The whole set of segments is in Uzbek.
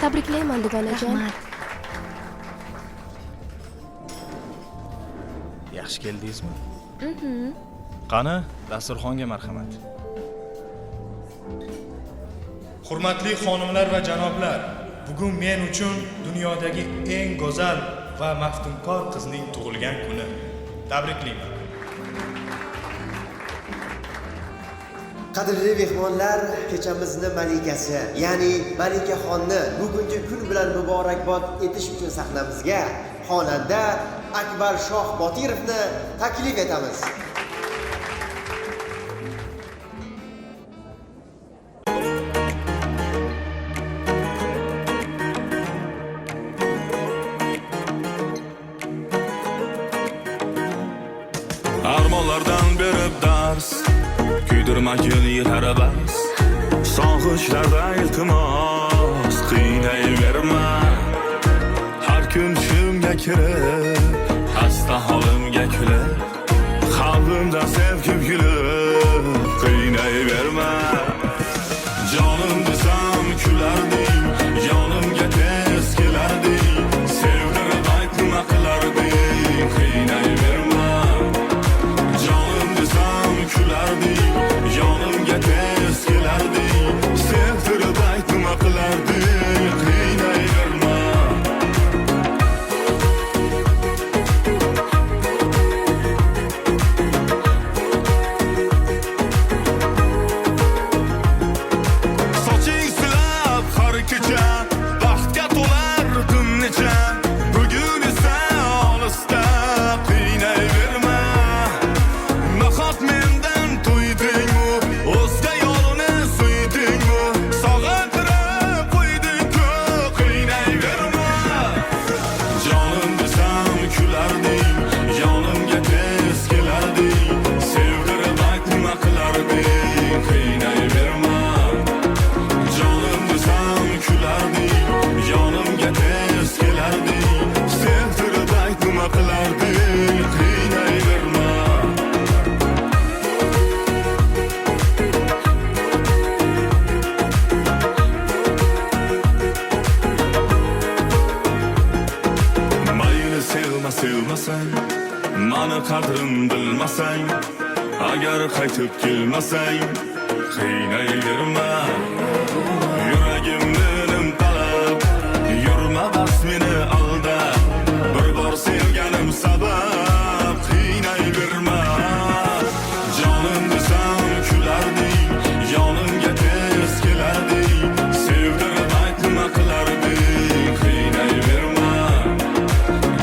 Tabriklayman dugonajon. Rahmat. Yaxshi keldingizmi? Qani, dasturxonga marhamat. Hurmatli xonimlar va janoblar, bugun men uchun dunyodagi eng go'zal va maftunkor qizning tug'ilgan kuni. Tabriklayman. Qadrli mehmonlar, kechamizni malikasi, ya'ni Malikaxonni bugungi kun bilan muborakbod etish uchun sahnamizga xonanda Akbar Shoh Botirovni taklif etamiz. Armonlardan berib dars, kuydirmakin yetar bas. Sog'ishlarda iltimos, qiynayverma. Har kun tushimga kirib, xasta holimga kulib, qalbimda sevgim gulib, qiynayverma. Jonim desam kularding, yonimga tez kelarding, sevdirib ayt nima qilarding, qiynayverma. Jonim desam kularding, yonimga tez kelarding, sevdirib ayt nima qilarding, qiynayverma. Soching silab har kecha, baxtga to'lar kun necha, bugun esa olisda, qiynayverma. Nahot mendan to'ydingmi, o'zga yo'lini suydingmi, sog'intirib qo'yding-ku, qiynayverma. Jonim desam kularding, yonimga tez kelarding, sevdirib ayt nima qilarding, qiynayverma. Jonim desam kularding, yonimga tez kelarding, sevdirib ayt nima qilarding, qiynayverma. Mayli sevma sevmasang, mani qadrim bilmasang, agar qaytib kelmasang, qiynayverma. Yuragimni nimtalab, yurma bas meni aldab, bir bor sevganim sabab, qiynayverma. Jonim desam kularding, yonimga tez kelarding, sevdirib ayt nima qilarding, qiynayverma.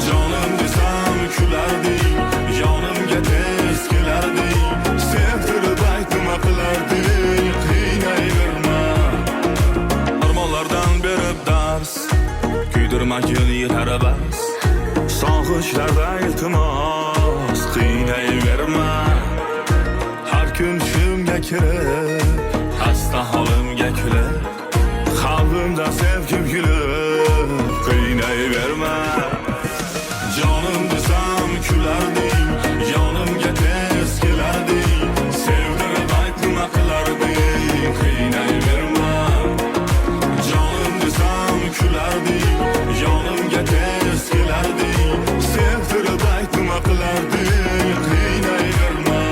Jonim desam kularding, yonimga tez kelarding, sevdirib ayt nima qilarding, qiynayverma. Armonlardan berib dars, kuydirmakin yetar bas. Sog'ishlarda iltimos, qiynayverma. Har kun tushimga kirib, xasta holimga kulib, qalbimda sevgim gulib, qiynayverma. Jonim desam kularding, yonimga tez kelarding, sevdirib ayt nima qilarding, qiynayverma. Jonim desam kularding, yonimga tez kelarding, sevdirib ayt nima qilarding, qiynayverma.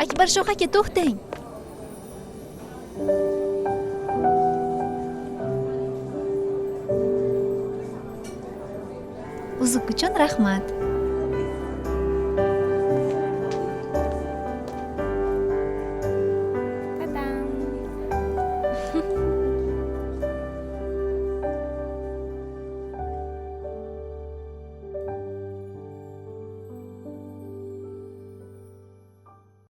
Akbar Shoh aka, to'xtang. Uzuk uchun rahmat.